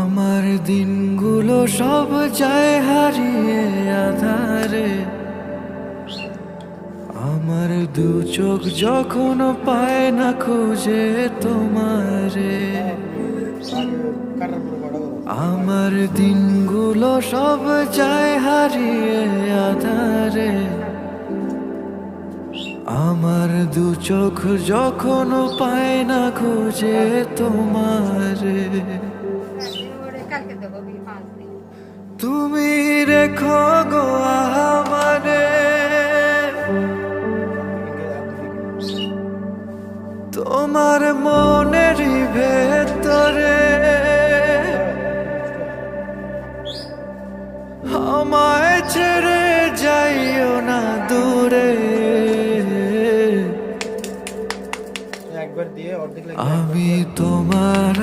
আমার দিনগুলো সব যায় হারিয়ে আধারে, আমার দু চোখ যখন পায় না খুঁজে তোমারে। আমার দিনগুলো সব যায় হারিয়ে আধারে, আমার দু চোখ যখন পায় না খুঁজে তোমারে। তুমি রেখো গো আমারে, তোমার মনের ভেতরে, আমায় ছেড়ে যাইও না দূরে। আমি তোমার